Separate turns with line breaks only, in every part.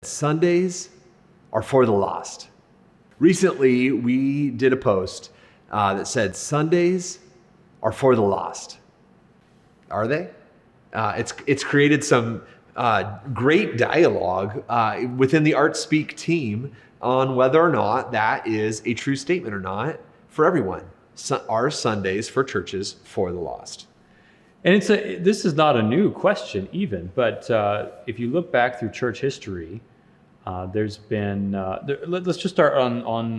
Sundays are for the lost. Recently, we did a post that said, Sundays are for the lost. Are they? It's created some great dialogue within the Art Speak team on whether or not that is a true statement or not for everyone. Are Sundays for churches for the lost?
And this is not a new question even, but if you look back through church history, there's been, let's just start on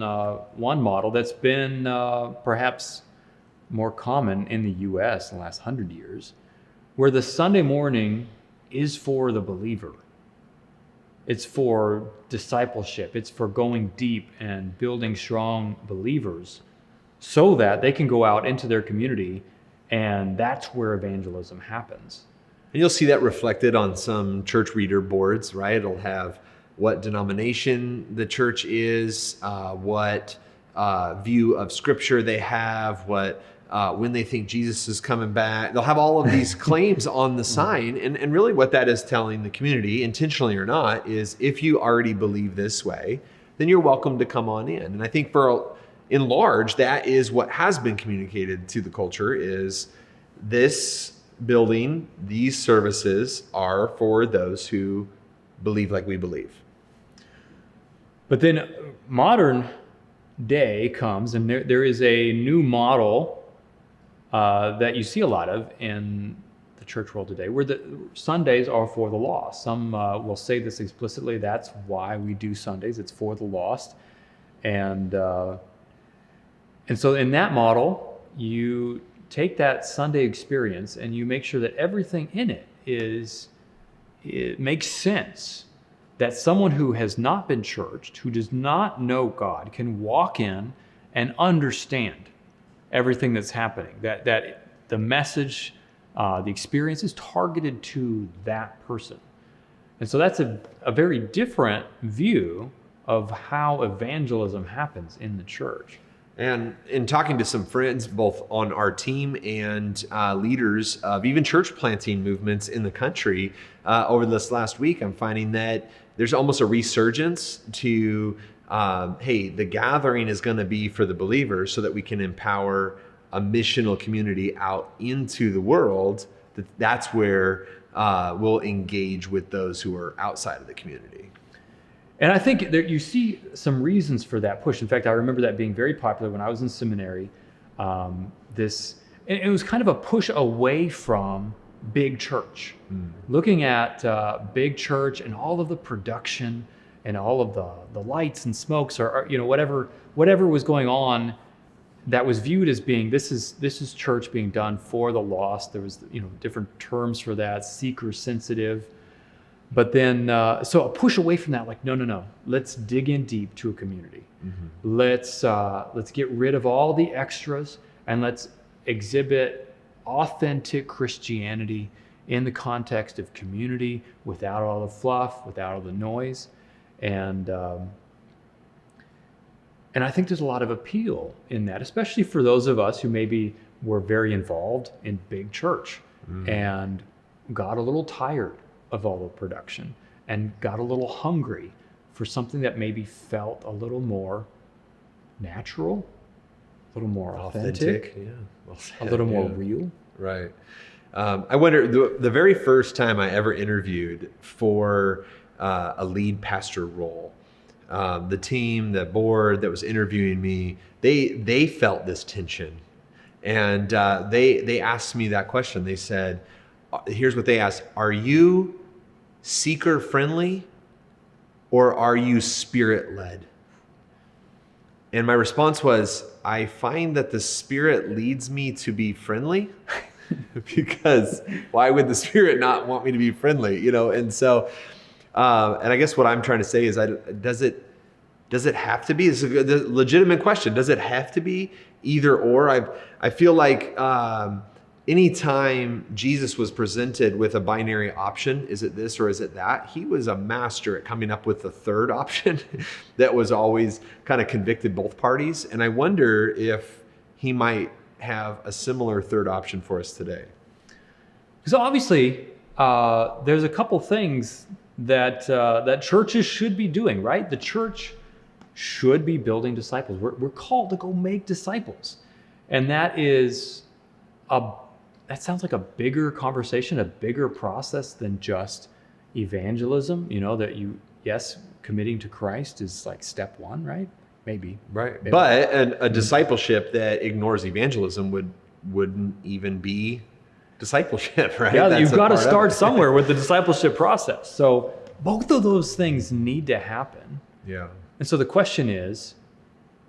one model that's been perhaps more common in the US in the last 100 years, where the Sunday morning is for the believer. It's for discipleship. It's for going deep and building strong believers so that they can go out into their community, and that's where evangelism happens.
And you'll see that reflected on some church reader boards, right? It'll have what denomination the church is, what view of scripture they have, what when they think Jesus is coming back. They'll have all of these claims on the sign. And really what that is telling the community, intentionally or not, is if you already believe this way, then you're welcome to come on in. And I think in large, that is what has been communicated to the culture, is this building, these services are for those who believe like we believe.
But then modern day comes, and there is a new model that you see a lot of in the church world today, where the Sundays are for the lost. Some will say this explicitly, that's why we do Sundays, it's for the lost. And so in that model, you take that Sunday experience and you make sure that everything in it makes sense, that someone who has not been churched, who does not know God, can walk in and understand everything that's happening, that the message, the experience is targeted to that person. And so that's a very different view of how evangelism happens in the church.
And in talking to some friends, both on our team and leaders of even church planting movements in the country over this last week, I'm finding that there's almost a resurgence to, hey, the gathering is going to be for the believers so that we can empower a missional community out into the world. That's where we'll engage with those who are outside of the community.
And I think that you see some reasons for that push. In fact, I remember that being very popular when I was in seminary. It was kind of a push away from big church. Looking at big church and all of the production and all of the lights and smokes, or whatever was going on, that was viewed as being this is church being done for the lost. There was different terms for that, seeker sensitive. But then, so a push away from that, like, no, let's dig in deep to a community. Mm-hmm. Let's get rid of all the extras and let's exhibit authentic Christianity in the context of community, without all the fluff, without all the noise. And I think there's a lot of appeal in that, especially for those of us who maybe were very involved in big church and got a little tired of all the production and got a little hungry for something that maybe felt a little more natural, a little more authentic, a little more real.
Right. I wonder, the very first time I ever interviewed for a lead pastor role, the team, the board that was interviewing me, they felt this tension. And they asked me that question. They said, here's what they asked: are you seeker friendly or are you spirit led? And my response was, I find that the Spirit leads me to be friendly because why would the Spirit not want me to be friendly? And so, and I guess what I'm trying to say is, does it have to be? It's a legitimate question. Does it have to be either or? I feel like anytime Jesus was presented with a binary option, is it this or is it that? He was a master at coming up with the third option that was always kind of convicted both parties. And I wonder if he might have a similar third option for us today.
Because obviously, there's a couple things that churches should be doing, right? The church should be building disciples. We're called to go make disciples. And that sounds like a bigger conversation, a bigger process than just evangelism. Yes, committing to Christ is like step one, right? Maybe.
Right.
Maybe.
But a discipleship that ignores evangelism wouldn't even be discipleship, right?
Yeah,
That's
you've
a
got to
part of
start
it.
somewhere with the discipleship process. So both of those things need to happen.
Yeah.
And so the question is,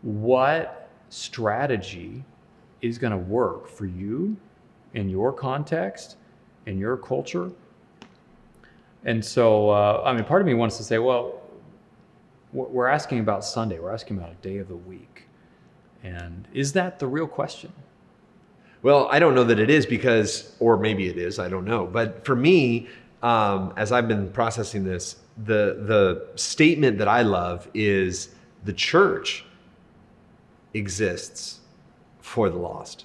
what strategy is going to work for you in your context, in your culture? And so, part of me wants to say, well, we're asking about Sunday. We're asking about a day of the week. And is that the real question?
Well, I don't know that it is or maybe it is, I don't know. But for me, as I've been processing this, the statement that I love is the church exists for the lost.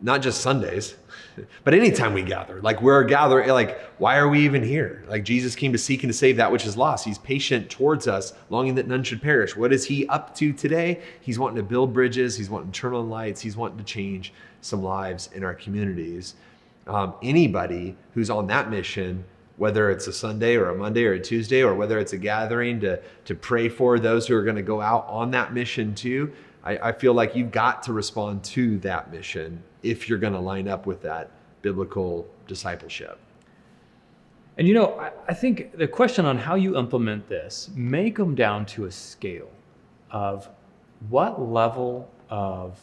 Not just Sundays, but anytime we gather. Like we're gathering, like why are we even here? Like Jesus came to seek and to save that which is lost. He's patient towards us, longing that none should perish. What is he up to today? He's wanting to build bridges. He's wanting to turn on lights. He's wanting to change some lives in our communities. Anybody who's on that mission, whether it's a Sunday or a Monday or a Tuesday, or whether it's a gathering to pray for those who are going to go out on that mission too, I feel like you've got to respond to that mission if you're going to line up with that biblical discipleship.
And I think the question on how you implement this may come down to a scale of what level of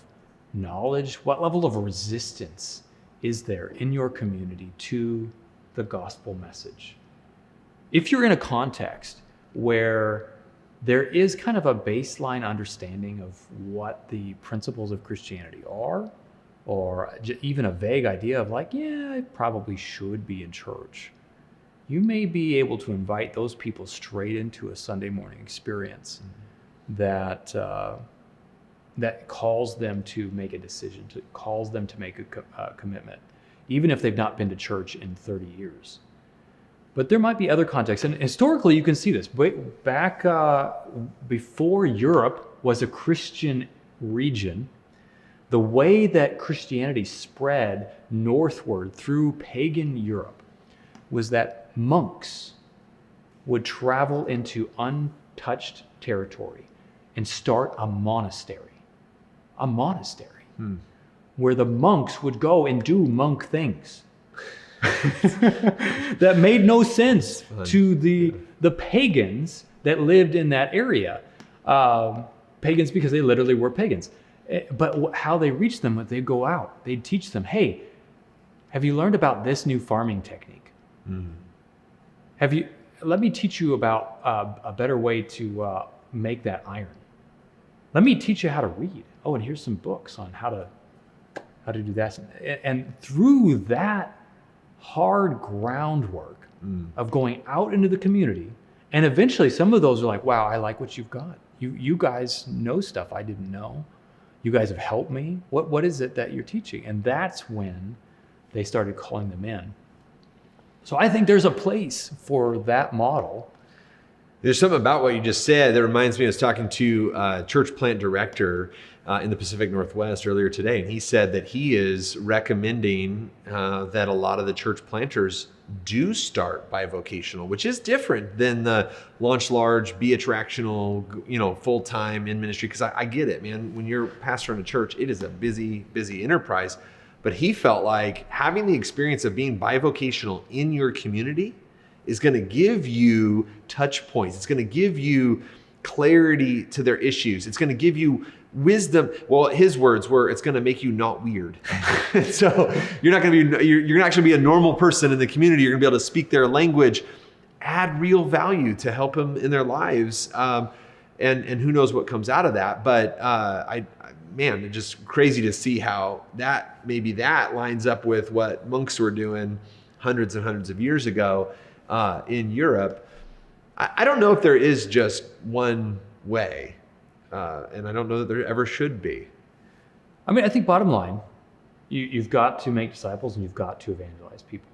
knowledge, what level of resistance is there in your community to the gospel message. If you're in a context where there is kind of a baseline understanding of what the principles of Christianity are, or even a vague idea of like, yeah, I probably should be in church, you may be able to invite those people straight into a Sunday morning experience that calls them to make a decision, calls them to make a commitment, even if they've not been to church in 30 years. But there might be other contexts, and historically you can see this. Back before Europe was a Christian region, the way that Christianity spread northward through pagan Europe was that monks would travel into untouched territory and start a monastery. Where the monks would go and do monk things. That made no sense to the pagans that lived in that area. Pagans because they literally were pagans. But how they reached them, they'd go out. They'd teach them, hey, have you learned about this new farming technique? Let me teach you about a better way to make that iron. Let me teach you how to read. Oh, and here's some books on how to do that. And through that hard groundwork of going out into the community, and eventually some of those are like, wow, I like what you've got. You guys know stuff I didn't know. You guys have helped me. What is it that you're teaching? And that's when they started calling them in. So I think there's a place for that model.
There's something about what you just said that reminds me. I was talking to a church plant director in the Pacific Northwest earlier today, and he said that he is recommending that a lot of the church planters do start bivocational, which is different than the launch large, be attractional, full-time in ministry. Because I get it, man. When you're pastoring a church, it is a busy, busy enterprise. But he felt like having the experience of being bivocational in your community is going to give you touch points. It's going to give you clarity to their issues. It's going to give you wisdom. Well, his words were, it's going to make you not weird. So you're not going to be, you're not actually be a normal person in the community. You're going to be able to speak their language, add real value to help them in their lives. And who knows what comes out of that. But man, it's just crazy to see how that lines up with what monks were doing hundreds and hundreds of years ago in Europe. I don't know if there is just one way, and I don't know that there ever should be.
I think bottom line, you've got to make disciples and you've got to evangelize people.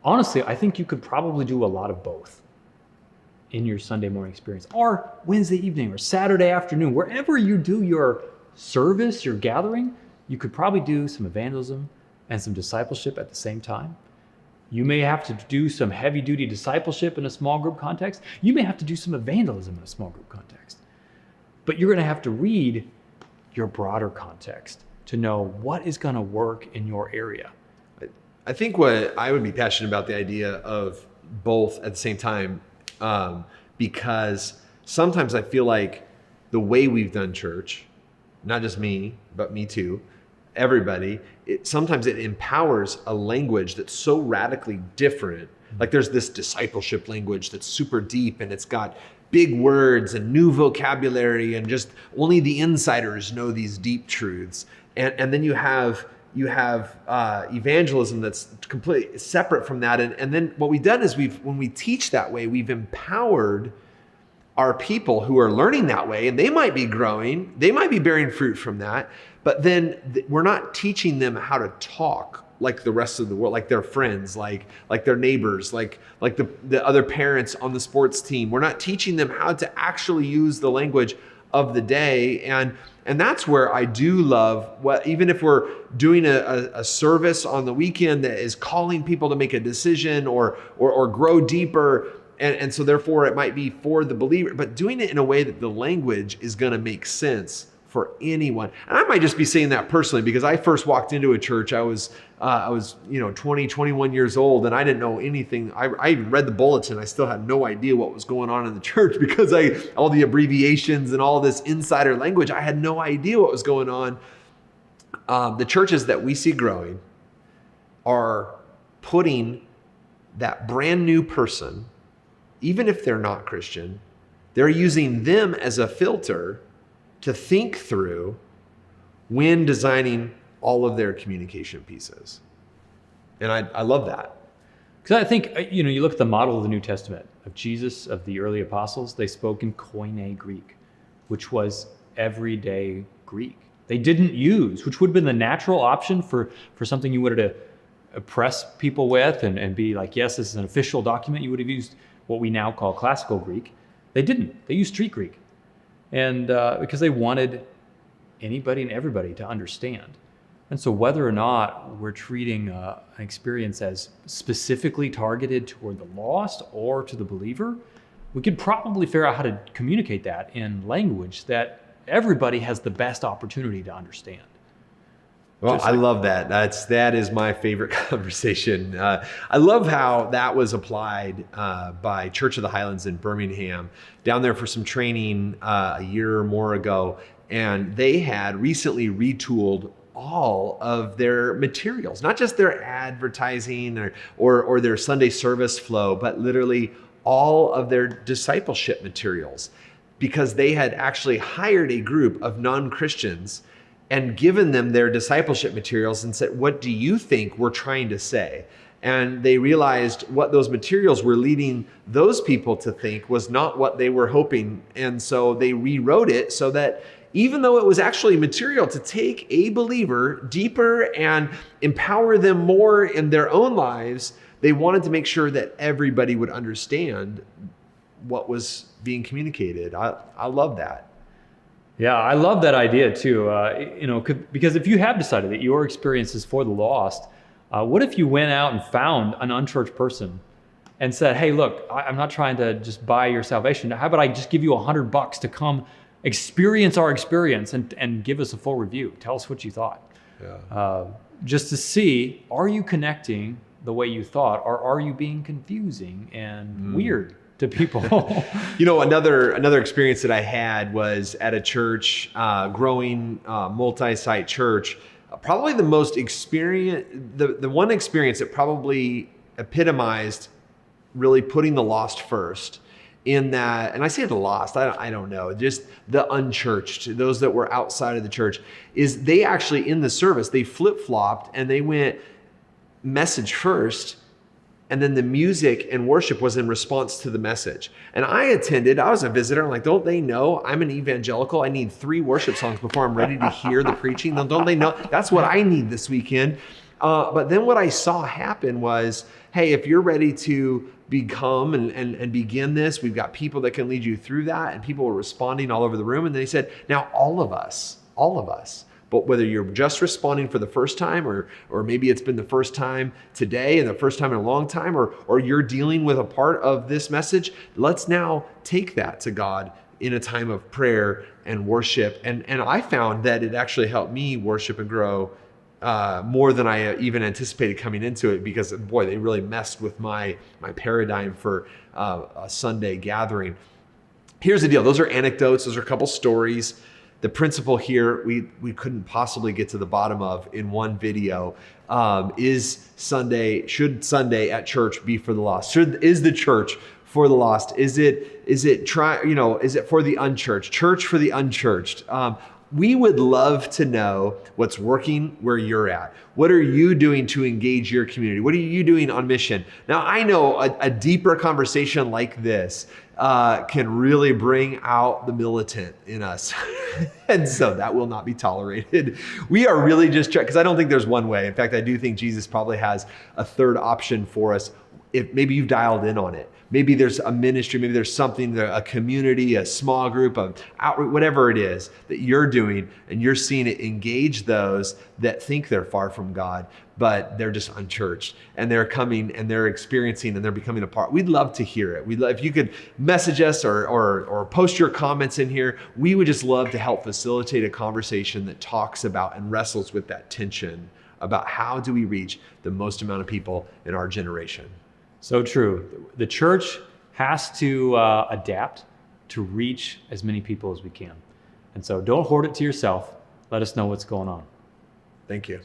Honestly, I think you could probably do a lot of both. in your Sunday morning experience, or Wednesday evening or Saturday afternoon, wherever you do your service, your gathering, you could probably do some evangelism and some discipleship at the same time. You may have to do some heavy duty discipleship in a small group context. You may have to do some evangelism in a small group context. But you're going to have to read your broader context to know what is going to work in your area.
I think what I would be passionate about the idea of both at the same time, because sometimes I feel like the way we've done church, not just me, but me too, everybody, sometimes it empowers a language that's so radically different. Like there's this discipleship language that's super deep and it's got big words and new vocabulary and just only the insiders know these deep truths. And then you have evangelism that's completely separate from that. And then what we've done is when we teach that way, we've empowered our people who are learning that way, and they might be growing, they might be bearing fruit from that, but then we're not teaching them how to talk like the rest of the world, like their friends, like their neighbors, like the other parents on the sports team. We're not teaching them how to actually use the language of the day. And that's where I do love even if we're doing a service on the weekend that is calling people to make a decision or grow deeper. And so therefore it might be for the believer, but doing it in a way that the language is going to make sense for anyone. And I might just be saying that personally because I first walked into a church. I was 20, 21 years old, and I didn't know anything. I even read the bulletin. I still had no idea what was going on in the church because all the abbreviations and all this insider language, I had no idea what was going on. The churches that we see growing are putting that brand new person, even if they're not Christian, they're using them as a filter to think through when designing all of their communication pieces. And I love that.
Because I think, you look at the model of the New Testament of Jesus, of the early apostles, they spoke in Koine Greek, which was everyday Greek. They didn't use, which would have been the natural option for something you wanted to oppress people with and be like, yes, this is an official document. You would have used what we now call classical Greek. They didn't. They used street Greek. And because they wanted anybody and everybody to understand. And so whether or not we're treating an experience as specifically targeted toward the lost or to the believer, we could probably figure out how to communicate that in language that everybody has the best opportunity to understand.
Well, I love that. That is my favorite conversation. I love how that was applied by Church of the Highlands in Birmingham, down there for some training a year or more ago. And they had recently retooled all of their materials, not just their advertising or their Sunday service flow, but literally all of their discipleship materials, because they had actually hired a group of non-Christians and given them their discipleship materials and said, what do you think we're trying to say? And they realized what those materials were leading those people to think was not what they were hoping. And so they rewrote it so that even though it was actually material to take a believer deeper and empower them more in their own lives, they wanted to make sure that everybody would understand what was being communicated. I love that.
Yeah, I love that idea too. Because if you have decided that your experience is for the lost, what if you went out and found an unchurched person and said, "Hey, look, I'm not trying to just buy your salvation. How about I just give you $100 to come experience our experience and give us a full review? Tell us what you thought." Yeah. Just to see, are you connecting the way you thought, or are you being confusing and weird to people?
Another experience that I had was at a church, growing multi-site church. Probably the most the one experience that probably epitomized really putting the lost first. In that, and I say the lost, I don't know, just the unchurched, those that were outside of the church, is they actually in the service, they flip-flopped and they went message first, and then the music and worship was in response to the message. And I was a visitor. I'm like, don't they know I'm an evangelical? I need 3 worship songs before I'm ready to hear the preaching. Don't they know? That's what I need this weekend. But then what I saw happen was, hey, if you're ready to become and begin this, we've got people that can lead you through that. And people were responding all over the room. And they said, now all of us, but whether you're just responding for the first time or maybe it's been the first time today and the first time in a long time, or you're dealing with a part of this message, let's now take that to God in a time of prayer and worship. And I found that it actually helped me worship and grow more than I even anticipated coming into it, because boy, they really messed with my paradigm for a Sunday gathering. Here's the deal. Those are anecdotes. Those are a couple stories. The principle here we couldn't possibly get to the bottom of in one video should Sunday at church be for the lost? Is the church for the lost? Is it for the unchurched? Church for the unchurched? We would love to know what's working where you're at. What are you doing to engage your community? What are you doing on mission? Now, I know a deeper conversation like this can really bring out the militant in us. And so that will not be tolerated. We are really just trying, because I don't think there's one way. In fact, I do think Jesus probably has a third option for us. If maybe you've dialed in on it. Maybe there's a ministry, maybe there's something, a community, a small group of outreach, whatever it is that you're doing, and you're seeing it engage those that think they're far from God, but they're just unchurched, and they're coming and they're experiencing and they're becoming a part. We'd love to hear it. If you could message us or post your comments in here, we would just love to help facilitate a conversation that talks about and wrestles with that tension about how do we reach the most amount of people in our generation.
So true. The church has to adapt to reach as many people as we can. And so don't hoard it to yourself. Let us know what's going on.
Thank you.